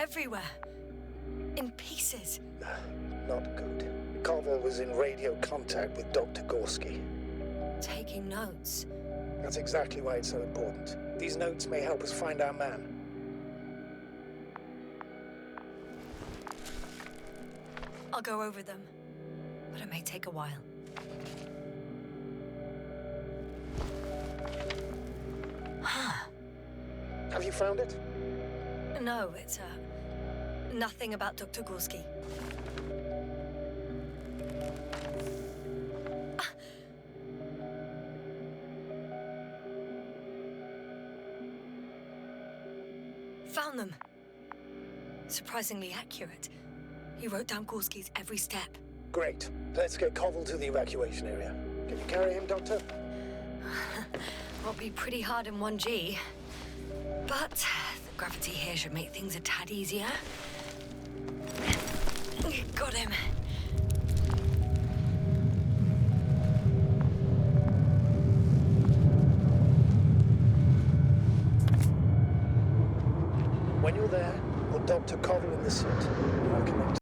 everywhere. In pieces. Not good. Koval was in radio contact with Dr. Gorski. Taking notes. That's exactly why it's so important. These notes may help us find our man. I'll go over them, but it may take a while. Have you found it? No, it's, nothing about Dr. Gorski. Found them. Surprisingly accurate. He wrote down Gorski's every step. Great. Let's get Koval to the evacuation area. Can you carry him, Doctor? Will be pretty hard in 1G. But the gravity here should make things a tad easier. Got him. When you're there, put Dr. Koval in the seat. I'll connect.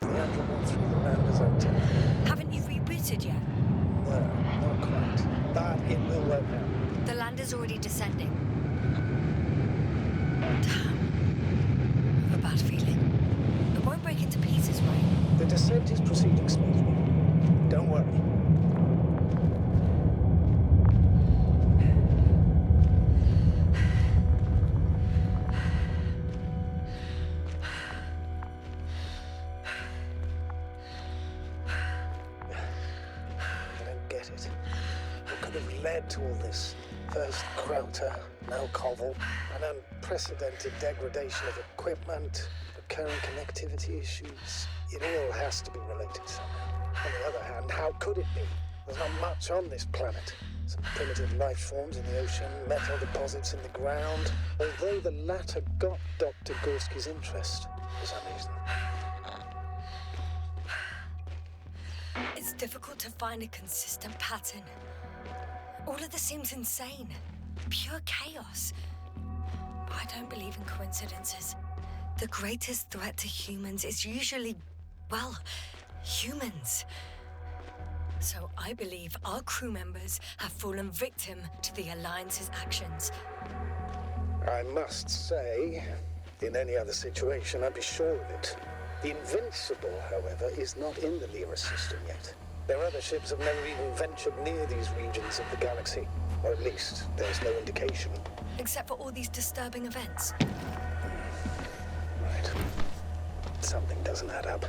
The Andrew went through the Landers antenna. Haven't you rebooted yet? No, not quite. But it will work now. The lander's already descending. Damn. I have a bad feeling. It won't break into pieces, right? The descent is proceeding smoothly. Don't worry. Led to all this. First Krauter, now Koval, an unprecedented degradation of equipment, recurring connectivity issues. It all has to be related somehow. On the other hand, how could it be? There's not much on this planet. Some primitive life forms in the ocean, metal deposits in the ground. Although the latter got Dr. Gorski's interest for some reason. It's difficult to find a consistent pattern. All of this seems insane. Pure chaos. But I don't believe in coincidences. The greatest threat to humans is usually, well, humans. So I believe our crew members have fallen victim to the Alliance's actions. I must say, in any other situation, I'd be sure of it. The Invincible, however, is not in the Lyra system yet. Their other ships have never even ventured near these regions of the galaxy. Or at least, there's no indication. Except for all these disturbing events. Right. Something doesn't add up.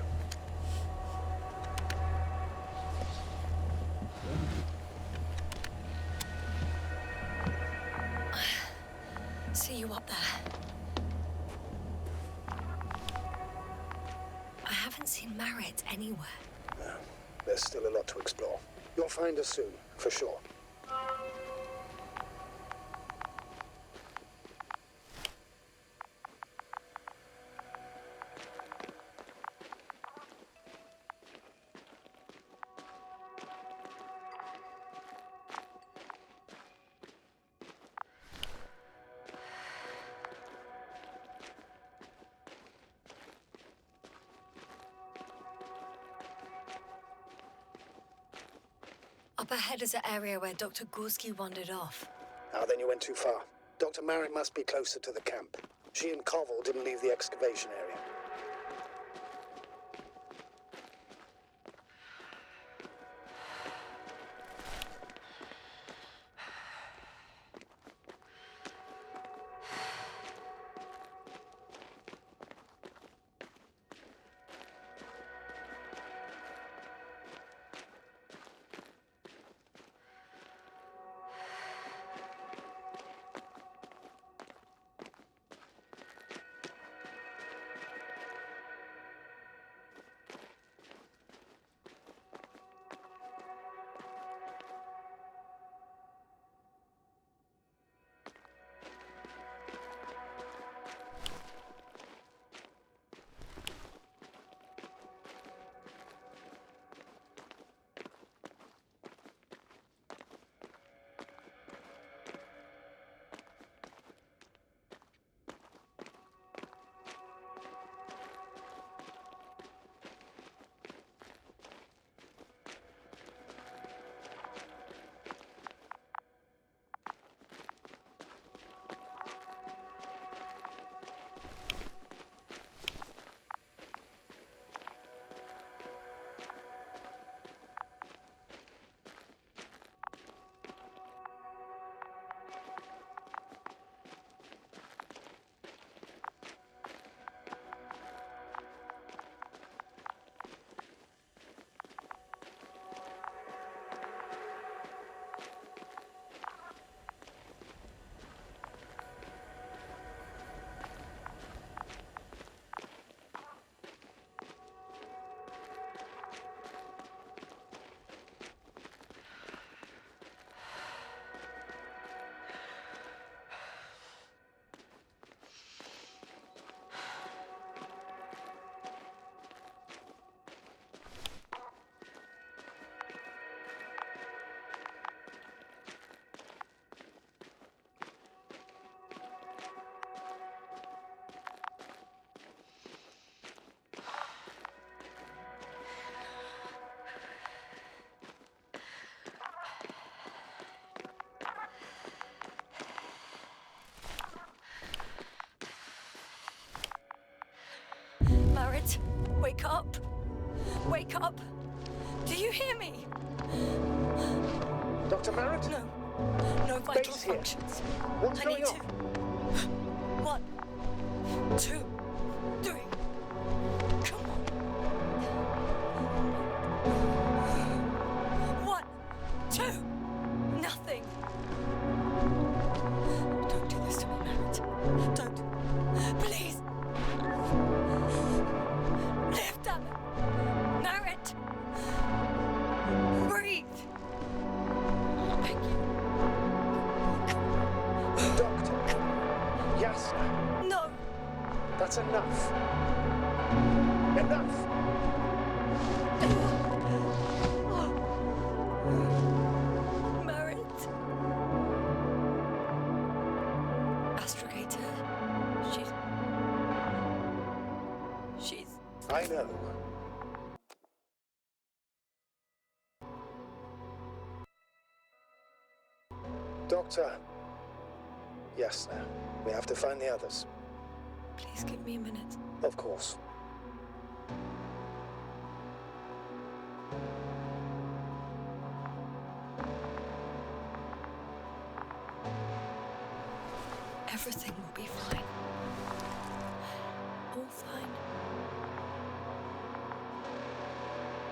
See you up there. I haven't seen Marit anywhere. No, there's still a lot to explore. You'll find us soon, for sure. Up ahead is an area where Dr. Gorski wandered off. Ah, then you went too far. Dr. Marit must be closer to the camp. She and Koval didn't leave the excavation area. Wake up! Wake up! Do you hear me? Dr. Merritt? No. No vital Base here. functions. What's I going need on? to. 1, 2, 3. Come on. 1, 2. Nothing. Don't do this to me, Merritt. Don't. Please. Live, damn it. Merritt. Breathe. Thank you. Doctor. Yasna. No. That's enough. Enough! Merritt. Astrogator. She's... I know. Doctor. Yasna. We have to find the others. Please give me a minute. Of course. Everything will be fine. All fine.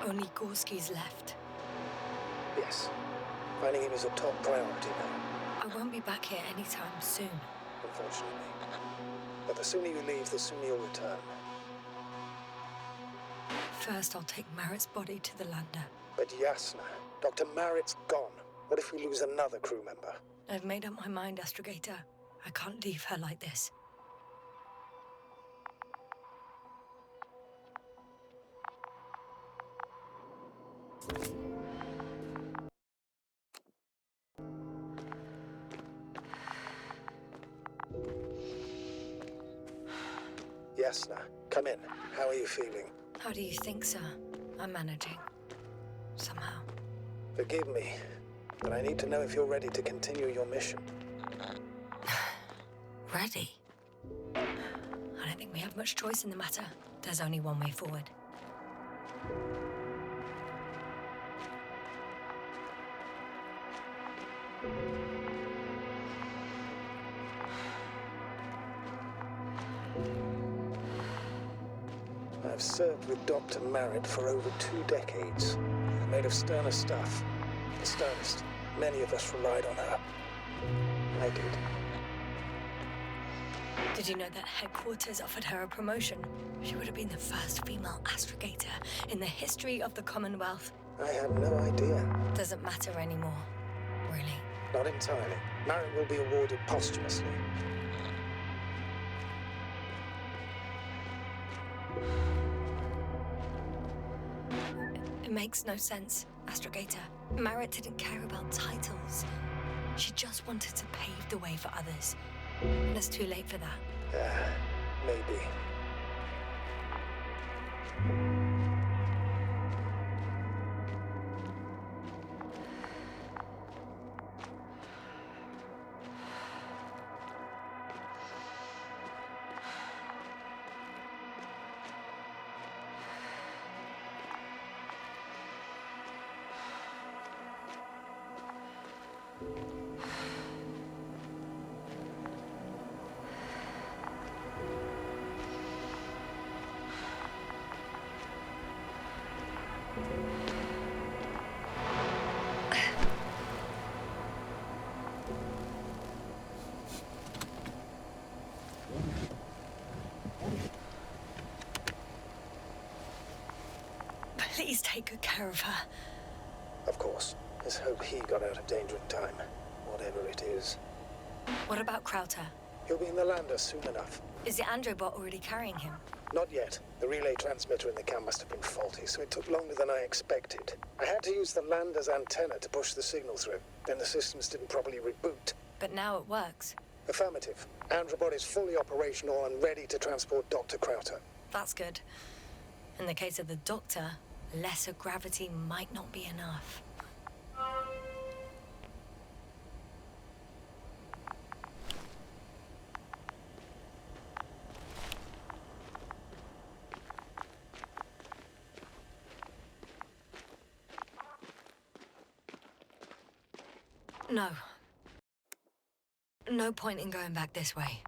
Only Gorski's left. Yes. Finding him is a top priority now, I won't be back here anytime soon. unfortunately. But the sooner you leave, the sooner you'll return. First, I'll take Merritt's body to the lander. But Yasna, Dr. Merritt's gone. What if we lose another crew member? I've made up my mind, Astrogator. I can't leave her like this. Yasna, come in. How are you feeling? How do you think, sir? I'm managing. Somehow. Forgive me, but I need to know if you're ready to continue your mission. Ready? I don't think we have much choice in the matter. There's only one way forward. I've served with Dr. Merritt for over 2 decades. Made of sterner stuff. The sternest. Many of us relied on her. I did. Did you know that headquarters offered her a promotion? She would have been the first female astrogator in the history of the Commonwealth. I had no idea. Doesn't matter anymore, really. Not entirely. Merritt will be awarded posthumously. It makes no sense, Astrogator. Merritt didn't care about titles. She just wanted to pave the way for others. And it's too late for that. Maybe. Please take good care of her. Of course. Let's hope he got out of danger in time. Whatever it is. What about Crowther? He'll be in the lander soon enough. Is the Androbot already carrying him? Not yet. The relay transmitter in the camp must have been faulty, so it took longer than I expected. I had to use the lander's antenna to push the signal through. Then the systems didn't properly reboot. But now it works. Affirmative. Androbot is fully operational and ready to transport Dr. Crowther. That's good. In the case of the Doctor, lesser gravity might not be enough. No. No point in going back this way.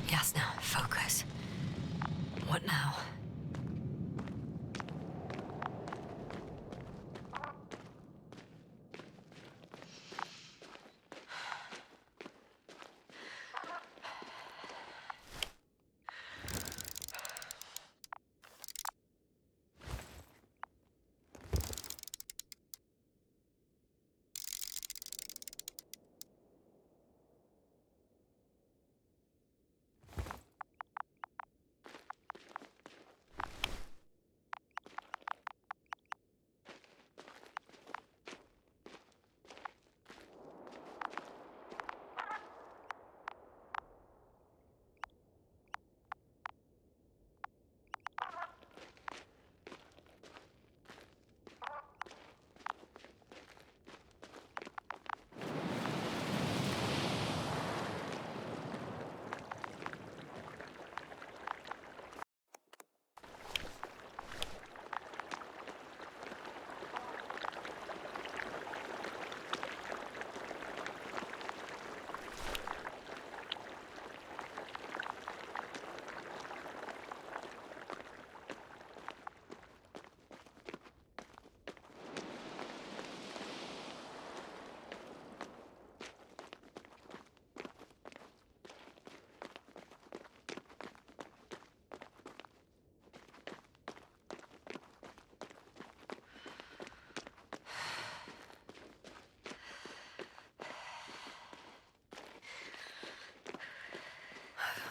Yasna, focus. What now?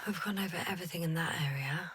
We've gone over everything in that area.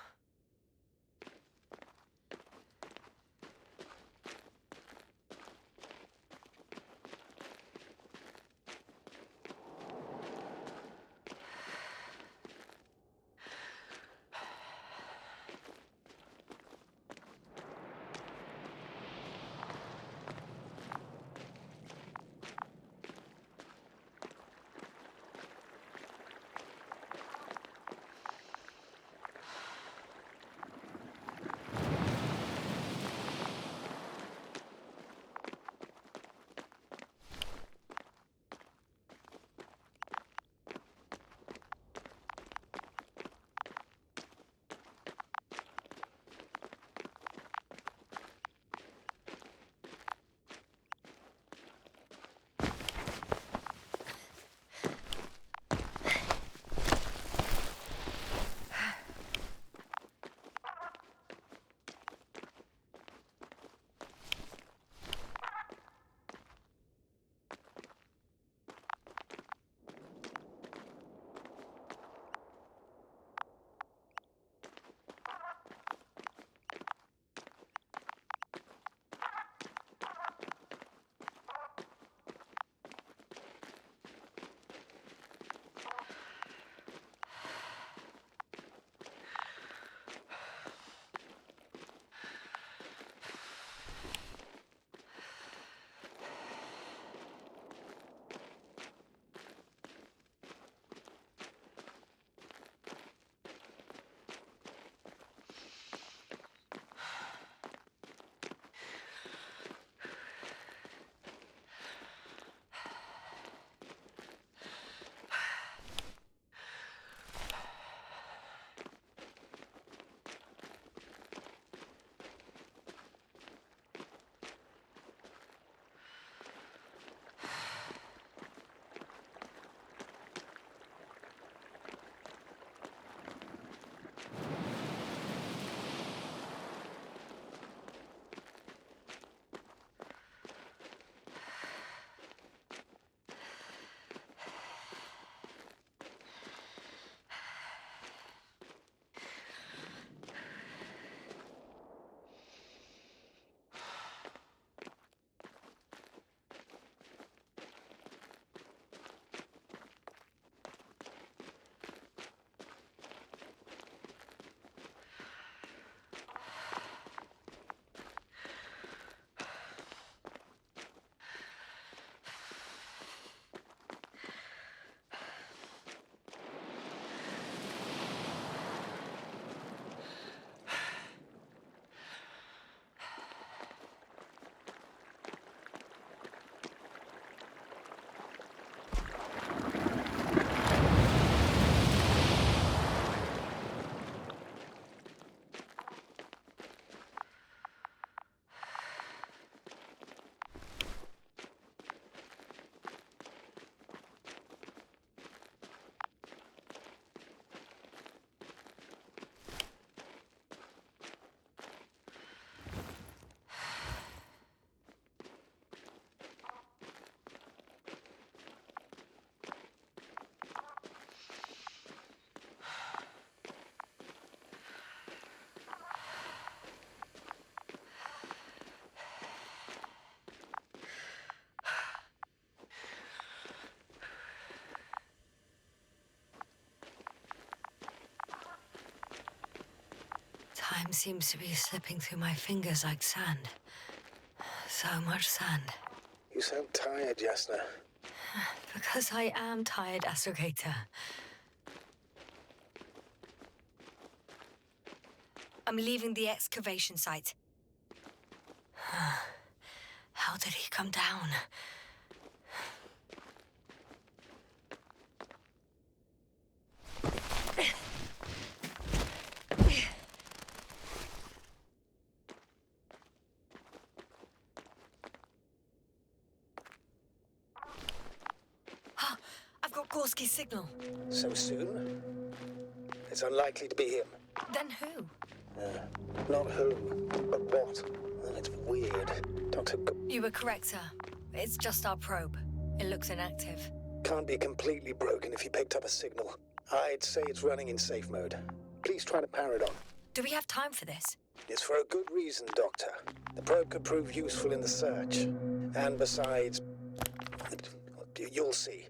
Time seems to be slipping through my fingers like sand. So much sand. You sound tired, Jasna. Because I am tired, Astrogator. I'm leaving the excavation site. How did he come down? I've got Gorski's signal. So soon? It's unlikely to be him. Then who? Not who, but what. It's weird. You were correct, sir. It's just our probe. It looks inactive. Can't be completely broken if he picked up a signal. I'd say it's running in safe mode. Please try to power it on. Do we have time for this? It's for a good reason, Doctor. The probe could prove useful in the search. And besides, you'll see.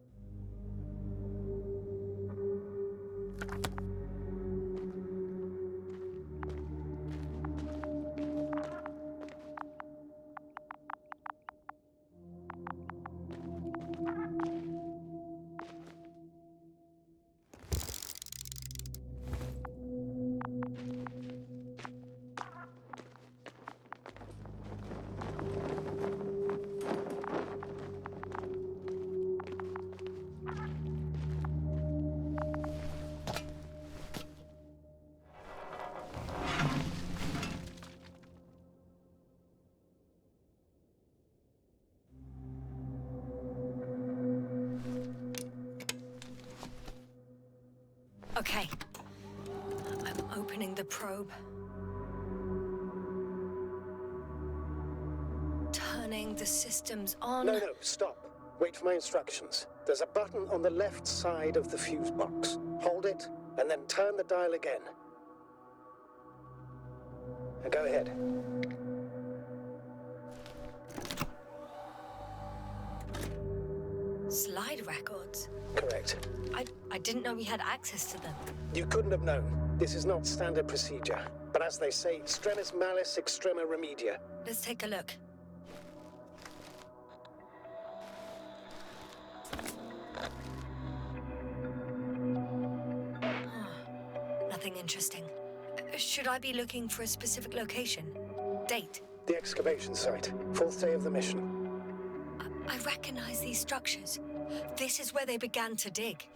Okay. I'm opening the probe. Turning the systems on. No, stop. Wait for my instructions. There's a button on the left side of the fuse box. Hold it, and then turn the dial again. Now go ahead. Slide records? Correct. I didn't know we had access to them. You couldn't have known. This is not standard procedure. But as they say, extremis malice extrema remedia. Let's take a look. Nothing interesting. Should I be looking for a specific location? Date? The excavation site. 4th day of the mission. I recognize these structures. This is where they began to dig.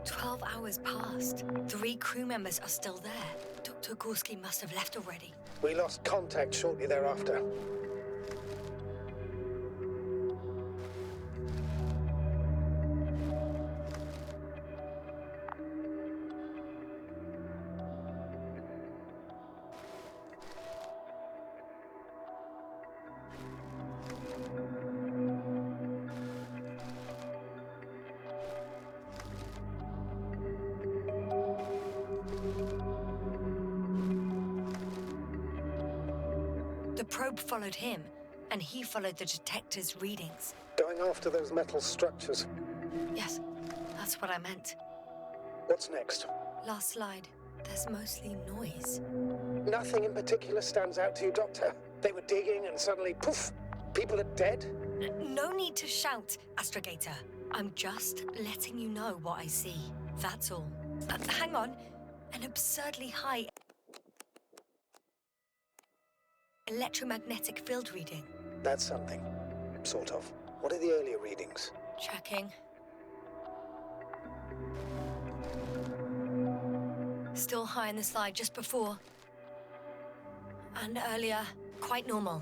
"12 hours passed. 3 crew members are still there. Dr. Gorski must have left already. We lost contact shortly thereafter. The probe followed him, and he followed the detector's readings. Going after those metal structures. Yes, that's what I meant. What's next? Last slide. There's mostly noise. Nothing in particular stands out to you, Doctor? They were digging and suddenly, poof, people are dead? No need to shout, Astrogator. I'm just letting you know what I see. That's all. Hang on. An absurdly high electromagnetic field reading. That's something. Sort of. What are the earlier readings? Checking. Still high in the slide just before. And earlier, quite normal.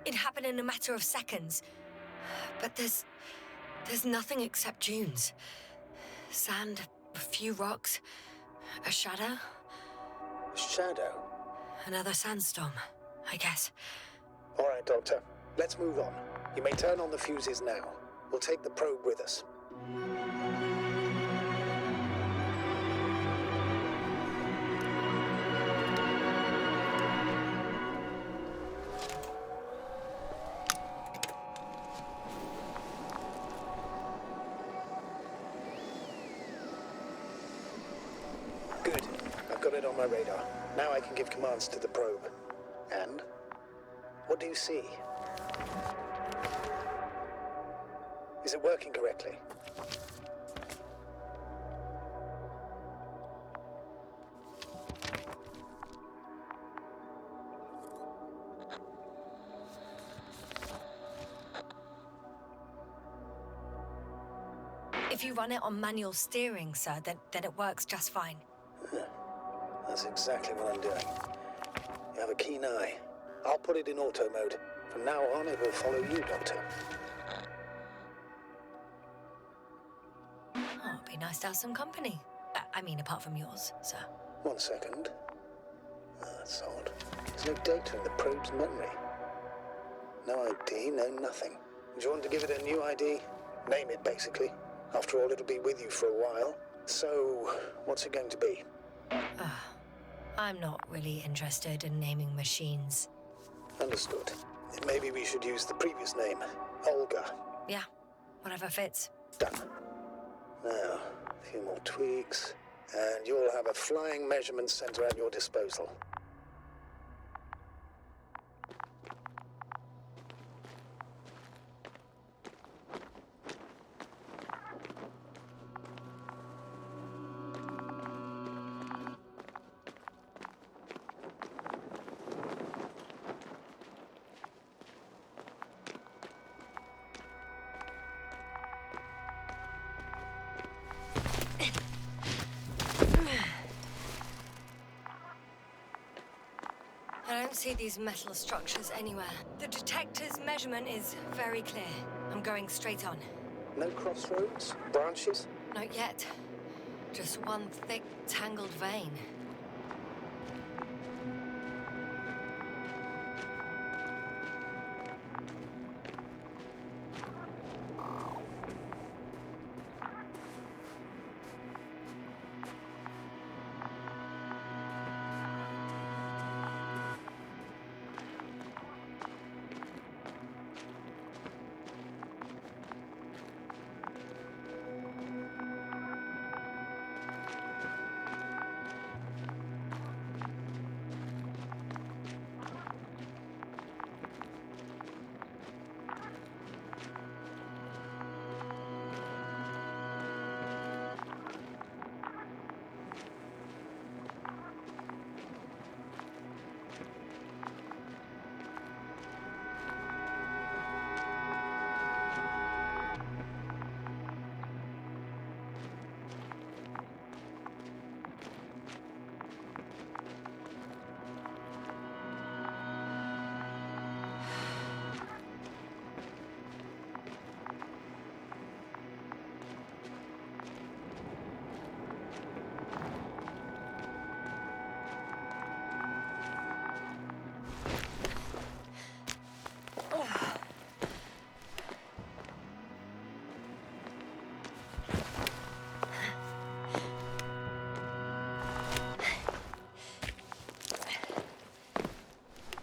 It happened in a matter of seconds. But there's nothing except dunes. Sand, a few rocks, a shadow. Shadow? Another sandstorm, I guess. All right, Doctor. Let's move on. You may turn on the fuses now. We'll take the probe with us. Good. I've got it on my radar. Now I can give commands to the probe. And? What do you see? Is it working correctly? If you run it on manual steering, sir, then it works just fine. That's exactly what I'm doing. You have a keen eye. I'll put it in auto mode. From now on, it will follow you, Doctor. Oh, it'd be nice to have some company. I mean, apart from yours, sir. 1 second. That's odd. There's no data in the probe's memory. No ID, no nothing. Do you want to give it a new ID? Name it, basically. After all, it'll be with you for a while. So, what's it going to be? I'm not really interested in naming machines. Understood. Maybe we should use the previous name, Olga. Yeah, whatever fits. Done. Now, a few more tweaks, and you'll have a flying measurement center at your disposal. I don't see these metal structures anywhere. The detector's measurement is very clear. I'm going straight on. No crossroads? Branches? Not yet. Just one thick, tangled vein.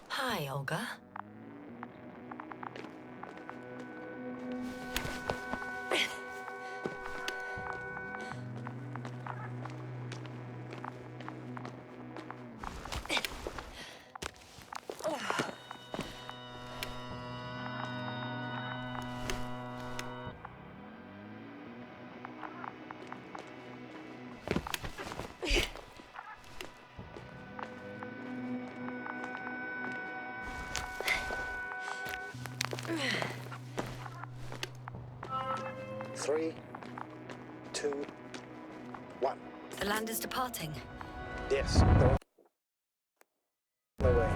Hi, Olga. Three, two, one. The land is departing. Yes, they're on the way.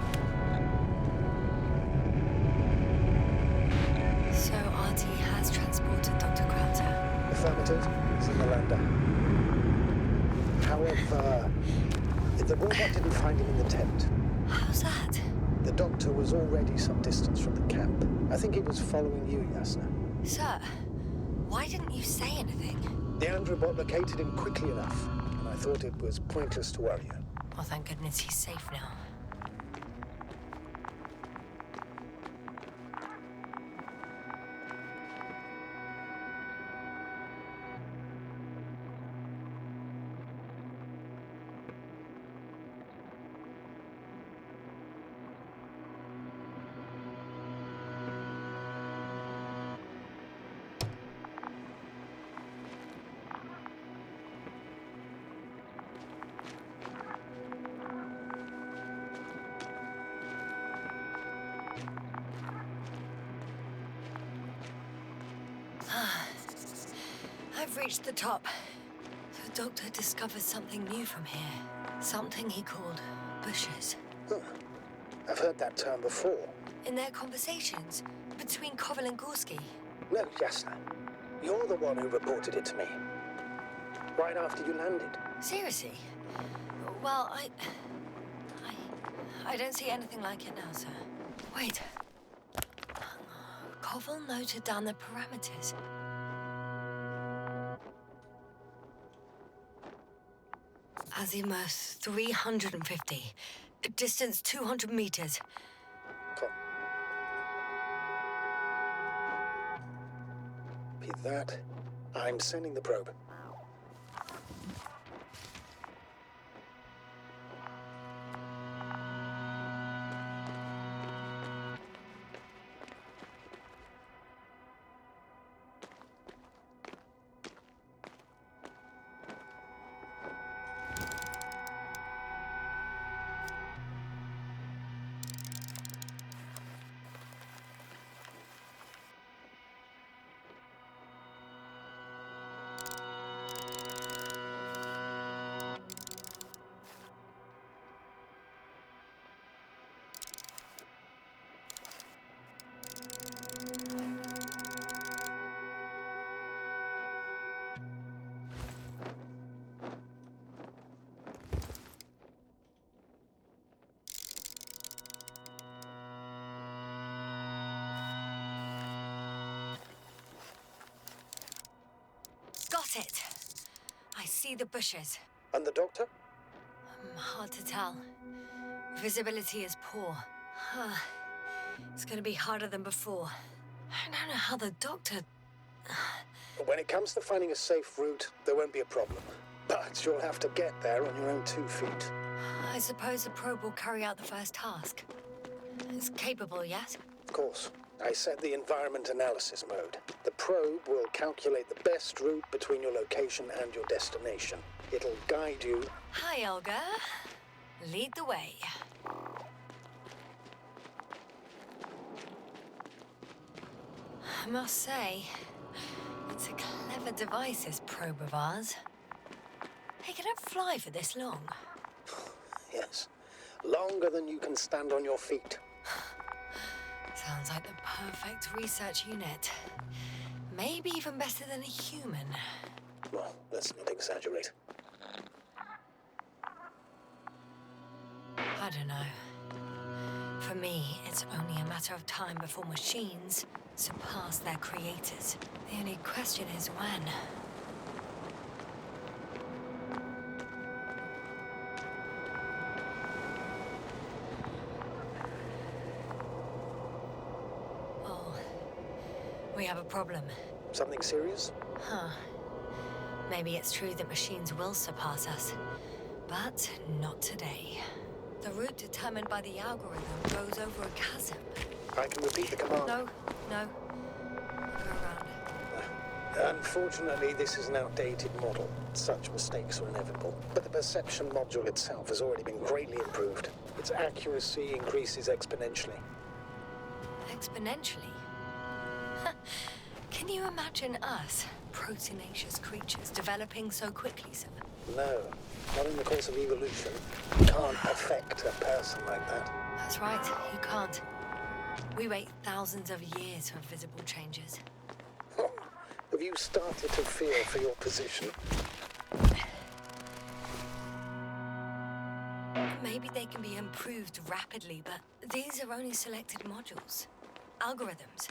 So RT has transported Dr. Krauter. Affirmative. He's in the lander. However, the robot didn't find him in the tent. How's that? The doctor was already some distance from the camp. I think he was following you, Yasna. Sir, why didn't you say anything? The Androbot located him quickly enough, and I thought it was pointless to worry you. Well, thank goodness he's safe now. I've reached the top. The doctor discovered something new from here. Something he called bushes. I've heard that term before. In their conversations between Koval and Gorski. No, Jasna. You're the one who reported it to me. Right after you landed. Seriously? Well, I don't see anything like it now, sir. Wait. Koval noted down the parameters. Azimuth 350. Distance 200 meters. Be that. I'm sending the probe. Got it. I see the bushes. And the doctor? Hard to tell. Visibility is poor. It's gonna be harder than before. I don't know how the doctor... When it comes to finding a safe route, there won't be a problem. But you'll have to get there on your own 2 feet. I suppose the probe will carry out the first task. It's capable, yes? Of course. I set the environment analysis mode. The probe will calculate the best route between your location and your destination. It'll guide you. Hi, Olga. Lead the way. I must say, it's a clever device, this probe of ours. Hey, can it fly for this long? Yes. Longer than you can stand on your feet. Sounds like the perfect research unit. Maybe even better than a human. Well, let's not exaggerate. I don't know. For me, it's only a matter of time before machines surpass their creators. The only question is when. Oh, we have a problem. Something serious? Huh. Maybe it's true that machines will surpass us, but not today. The route determined by the algorithm goes over a chasm. I can repeat the command. No. Go around. Unfortunately, this is an outdated model. Such mistakes are inevitable. But the perception module itself has already been greatly improved. Its accuracy increases exponentially. Exponentially? Can you imagine us, proteinaceous creatures, developing so quickly, sir? No, not in the course of evolution. You can't affect a person like that. That's right, you can't. We wait thousands of years for visible changes. Have you started to fear for your position? Maybe they can be improved rapidly, but these are only selected modules. Algorithms.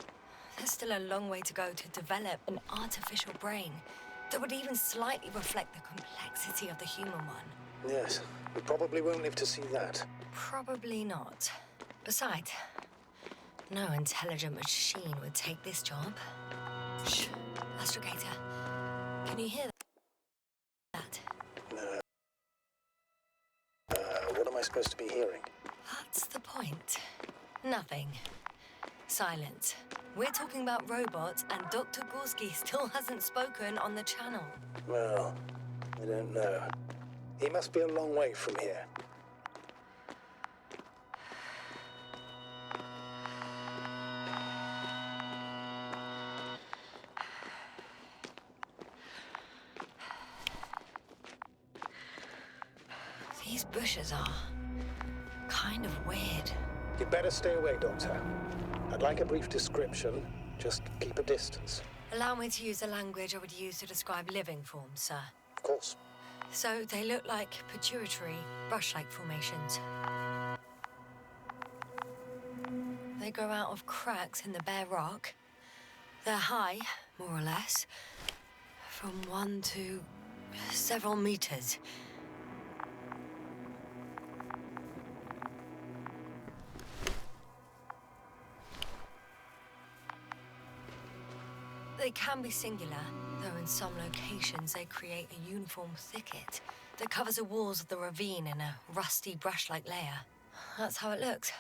There's still a long way to go to develop an artificial brain that would even slightly reflect the complexity of the human one. Yes, we probably won't live to see that. Probably not. Besides, no intelligent machine would take this job. Shh, Astrogator. Can you hear that? What am I supposed to be hearing? That's the point. Nothing. Silence. We're talking about robots, and Dr. Gorski still hasn't spoken on the channel. Well, I don't know. He must be a long way from here. These bushes are kind of weird. You'd better stay away, Doctor. I'd like a brief description. Just keep a distance. Allow me to use the language I would use to describe living forms, sir. Of course. So they look like pituitary, brush-like formations. They grow out of cracks in the bare rock. They're high, more or less, from 1 to several meters. They can be singular, though in some locations they create a uniform thicket that covers the walls of the ravine in a rusty brush-like layer. That's how it looks,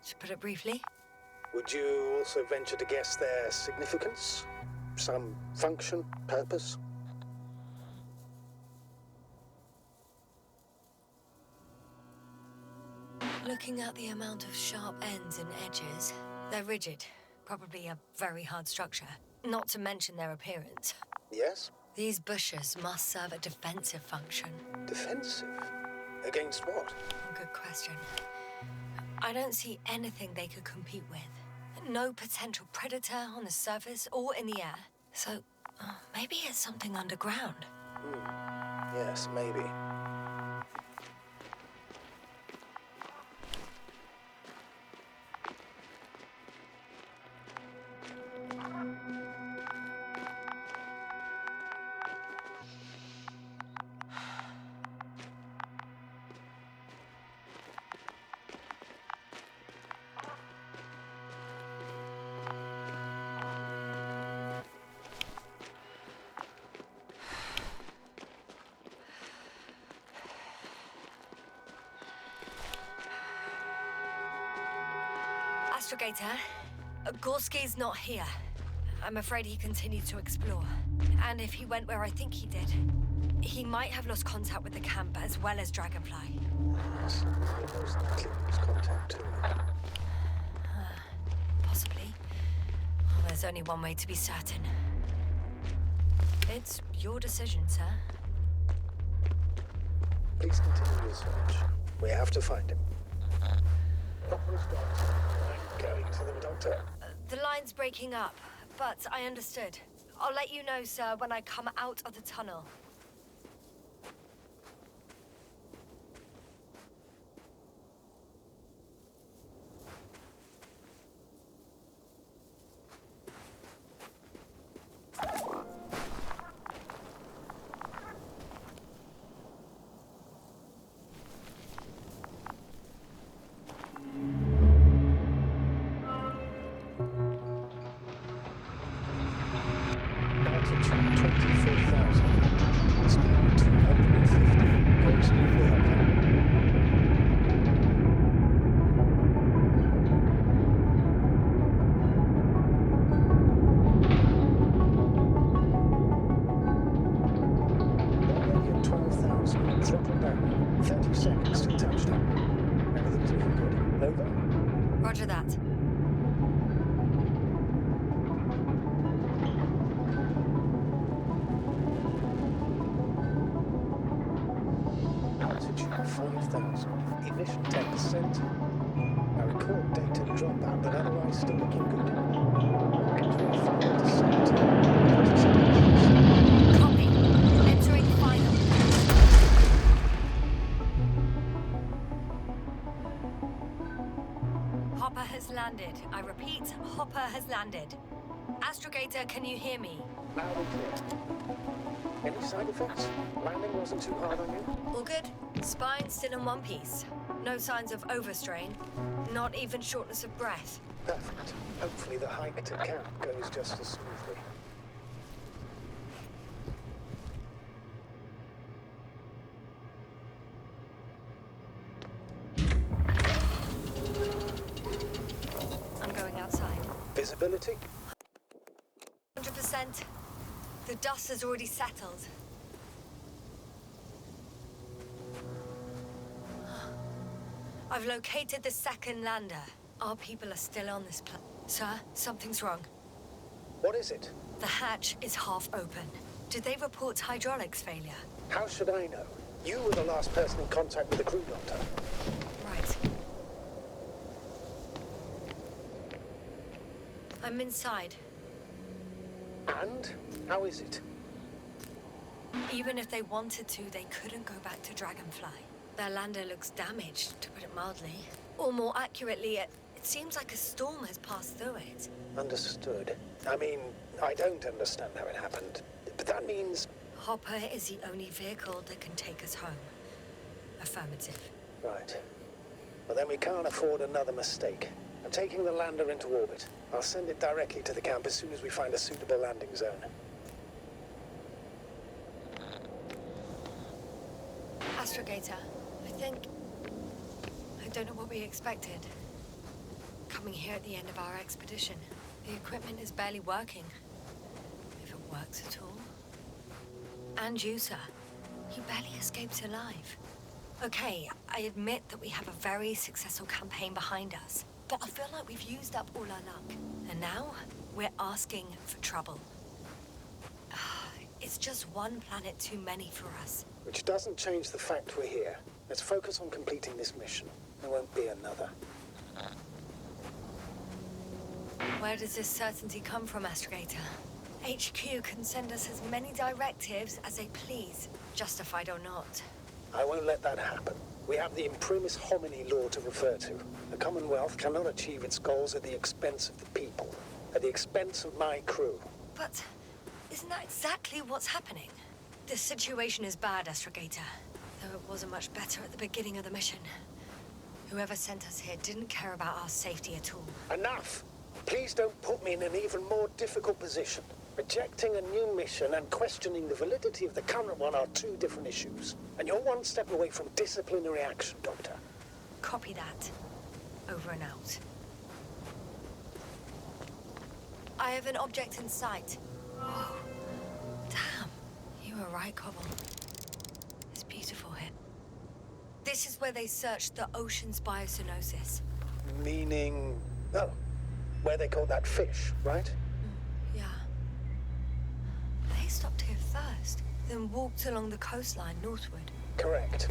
to put it briefly. Would you also venture to guess their significance? Some function, purpose? Looking at the amount of sharp ends and edges, they're rigid, probably a very hard structure. Not to mention their appearance. Yes? These bushes must serve a defensive function. Defensive? Against what? Good question. I don't see anything they could compete with. No potential predator on the surface or in the air. So, maybe it's something underground. Yes, maybe. Astrogator, Gorski's not here. I'm afraid he continued to explore. And if he went where I think he did, he might have lost contact with the camp as well as Dragonfly. Yes, he most likely lost contact too. Possibly. Well, there's only one way to be certain. It's your decision, sir. Please continue your search. We have to find him. Hopper's got. I'm going to them, Doctor. The line's breaking up, but I understood. I'll let you know, sir, when I come out of the tunnel. Altitude 24,000. Speed 250. Go smoothly up there. Already at 12,000. Throttle down. 30 seconds to touchdown. Everything's looking good. Over. Roger that. Altitude 5,000. Ignition 10%. I record data dropout, but otherwise still looking good. Entering final descent. 20 seconds. Copy. Entering final. Hopper has landed. I repeat, Hopper has landed. Astrogator, can you hear me? Loud and clear. Any side effects? Landing wasn't too hard on you? All good? Spine still in one piece. No signs of overstrain. Not even shortness of breath. Perfect. Hopefully the hike to camp goes just as smoothly. I'm going outside. Visibility? 100%. The dust has already settled. I've located the second lander. Our people are still on this planet. Sir, something's wrong. What is it? The hatch is half open. Did they report hydraulics failure? How should I know? You were the last person in contact with the crew, Doctor. Right. I'm inside. And? How is it? Even if they wanted to, they couldn't go back to Dragonfly. Their lander looks damaged, to put it mildly. Or more accurately, it seems like a storm has passed through it. Understood. I mean, I don't understand how it happened. But that means... Hopper is the only vehicle that can take us home. Affirmative. Right. Well, then we can't afford another mistake. I'm taking the lander into orbit. I'll send it directly to the camp as soon as we find a suitable landing zone. Astrogator, I don't know what we expected. Coming here at the end of our expedition. The equipment is barely working. If it works at all. And you, sir. You barely escaped alive. Okay, I admit that we have a very successful campaign behind us. But I feel like we've used up all our luck. And now, we're asking for trouble. It's just one planet too many for us. Which doesn't change the fact we're here. Let's focus on completing this mission. There won't be another. Where does this certainty come from, Astrogator? HQ can send us as many directives as they please, justified or not. I won't let that happen. We have the imprimis homini law to refer to. The Commonwealth cannot achieve its goals at the expense of the people, at the expense of my crew. But isn't that exactly what's happening? This situation is bad, Astrogator. Though it wasn't much better at the beginning of the mission. Whoever sent us here didn't care about our safety at all. Enough! Please don't put me in an even more difficult position. Rejecting a new mission and questioning the validity of the current one are two different issues. And you're one step away from disciplinary action, Doctor. Copy that. Over and out. I have an object in sight. Oh, damn. You were right, Cobble. It's beautiful here. This is where they searched the ocean's biocenosis. Meaning... Oh, where they caught that fish, right? Yeah. They stopped here first, then walked along the coastline northward. Correct.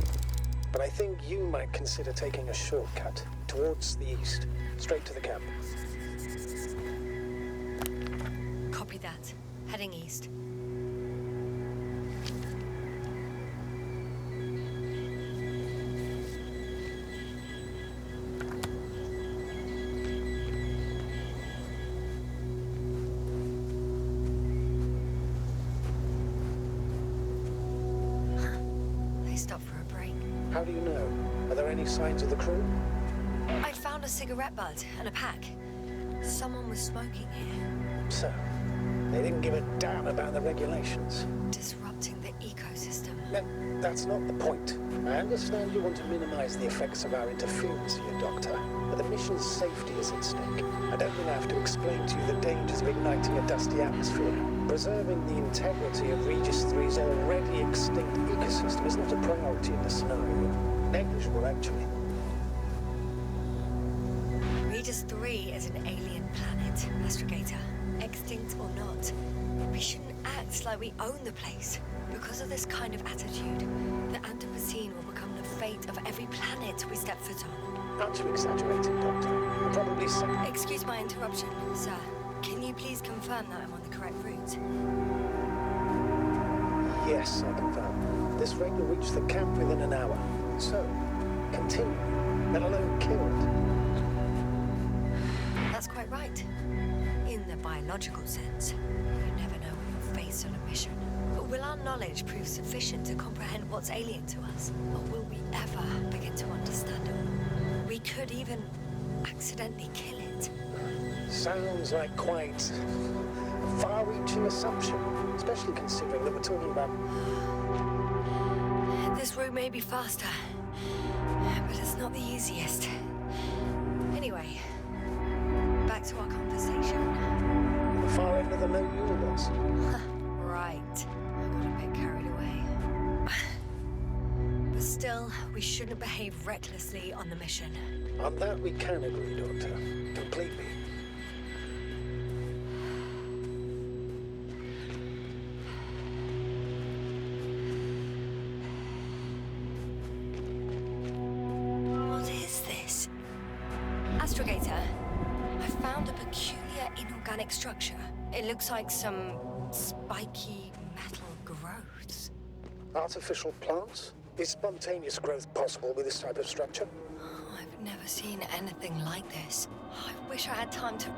But I think you might consider taking a shortcut towards the east, straight to the camp. Copy that. Heading east. They stopped for a break. How do you know? Are there any signs of the crew? I found a cigarette butt and a pack. Someone was smoking here. So, they didn't give a damn about the regulations. Disrupting the ecosystem. No, that's not the point. I understand you want to minimize the effects of our interference here, Doctor, but the mission's safety is at stake. I don't think I have to explain to you the dangers of igniting a dusty atmosphere. Preserving the integrity of Regis 3's already extinct ecosystem is not a priority in this scenario. Negligible, actually. Regis 3 is an alien planet, Astrogator. Extinct or not, we shouldn't act like we own the place. Because of this kind of attitude, the Anthropocene will become the fate of every planet we step foot on. Not too exaggerated, Doctor. I'm probably Excuse my interruption, sir. Can you please confirm that I'm on the correct route? Yes, I confirm. This rate will reach the camp within an hour. So, continue, let alone killed. That's quite right. In the biological sense, you never know what you'll face on a mission. But will our knowledge prove sufficient to comprehend what's alien to us? Or will we ever begin to understand it? We could even accidentally kill it. Sounds like quite a far-reaching assumption, especially considering that we're talking about... This route may be faster, but it's not the easiest. Anyway, back to our conversation. the far end of the known universe. Right. I got a bit carried away. But still, we shouldn't behave recklessly on the mission. On that we can agree, Doctor. Completely. Astrogator, I found a peculiar inorganic structure. It looks like some spiky metal growths. Artificial plants? Is spontaneous growth possible with this type of structure? Oh, I've never seen anything like this. I wish I had time to...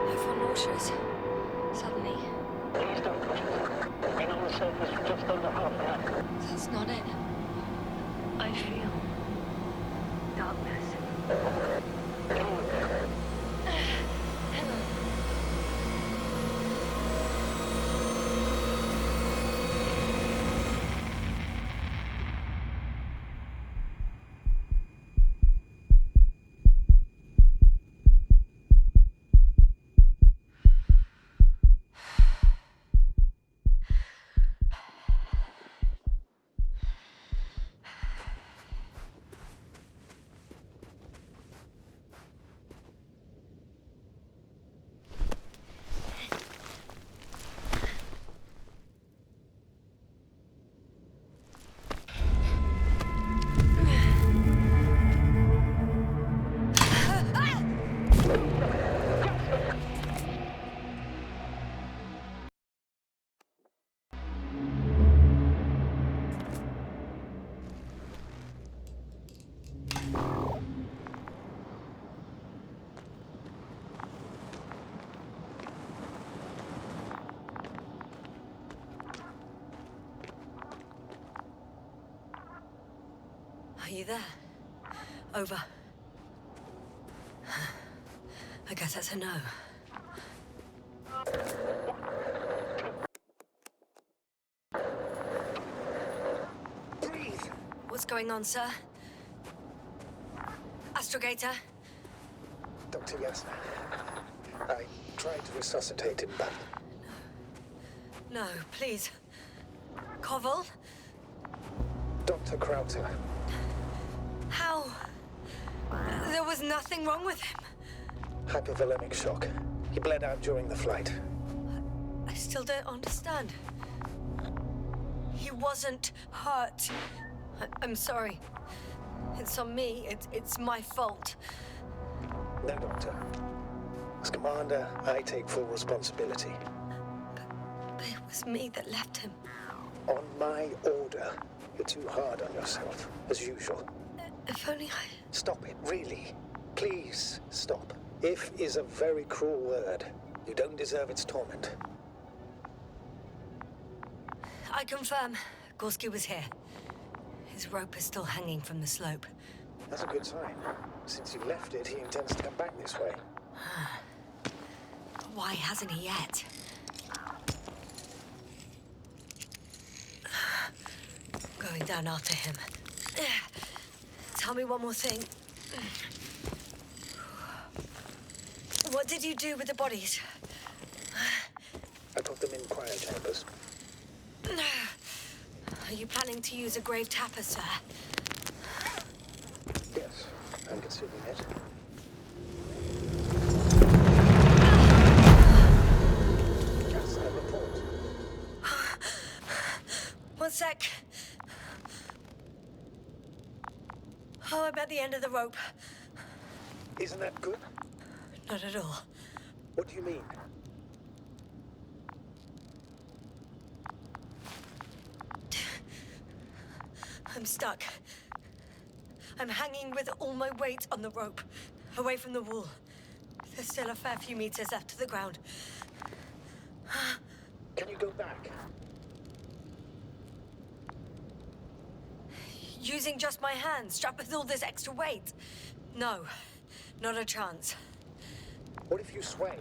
I feel nauseous. Suddenly. Please don't push it. Been on the surface for just under half an hour. That's not it. I feel... darkness. Hello. Are you there? Over. I guess that's a no. Breathe! What's going on, sir? Astrogator? Dr. Yasser, I tried to resuscitate him, but No, please. Koval? Dr. Krauter, How? There was nothing wrong with him. hypovolemic shock. He bled out during the flight. I still don't understand. He wasn't hurt. I'm sorry. It's on me. It's my fault. No, Doctor. As commander, I take full responsibility. But it was me that left him. On my order, you're too hard on yourself, as usual. If only I... Stop it, really. Please, stop. If is a very cruel word. You don't deserve its torment. I confirm. Gorski was here. His rope is still hanging from the slope. That's a good sign. Since you left it, he intends to come back this way. Why hasn't he yet? Going down after him. Tell me one more thing. What did you do with the bodies? I put them in cryochambers. Are you planning to use a grave tapper, sir? Yes, I'm considering it. Just a report. One sec. Oh, I'm at the end of the rope. Isn't that good? Not at all. What do you mean? I'm stuck. I'm hanging with all my weight on the rope, away from the wall. There's still a fair few meters left to the ground. Can you go back? Using just my hands, strapped with all this extra weight? No, not a chance. What if you sway?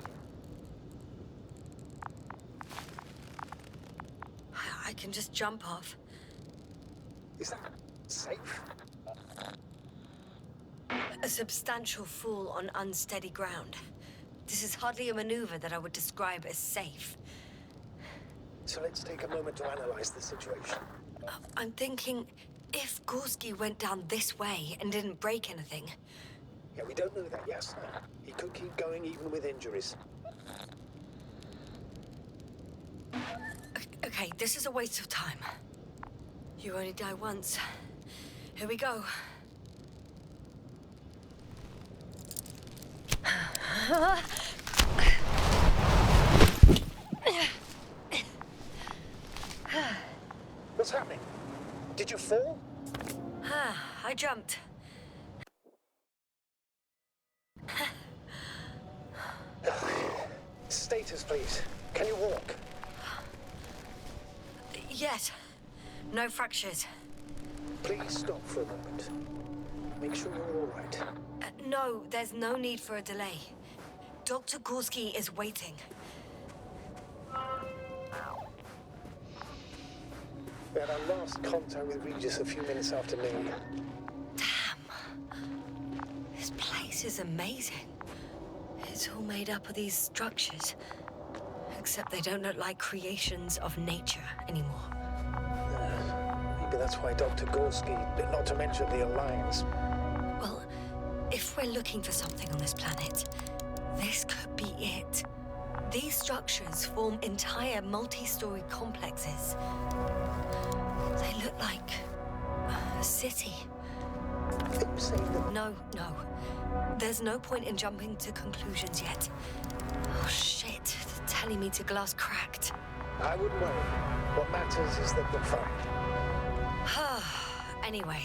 I can just jump off. Is that safe? A substantial fall on unsteady ground. This is hardly a maneuver that I would describe as safe. So let's take a moment to analyze the situation. I'm thinking, if Gorski went down this way and didn't break anything... Yeah, we don't know that, yes. He could keep going even with injuries. Okay, this is a waste of time. You only die once. Here we go. What's happening? Did you fall? I jumped. Status, please. Can you walk? Yes. No fractures. Please stop for a moment. Make sure you're all right. No, there's no need for a delay. Dr. Gorski is waiting. We had our last contact with Regis a few minutes after noon. Damn. This place is amazing. It's all made up of these structures. Except they don't look like creations of nature anymore. Maybe that's why Dr. Gorski, not to mention the Alliance. Well, if we're looking for something on this planet, this could be it. These structures form entire multi-story complexes. They look like a city. Are you saying that... No. There's no point in jumping to conclusions yet. Oh shit, they're telling me to glass cracked. I wouldn't worry. What matters is that we're fine. Anyway,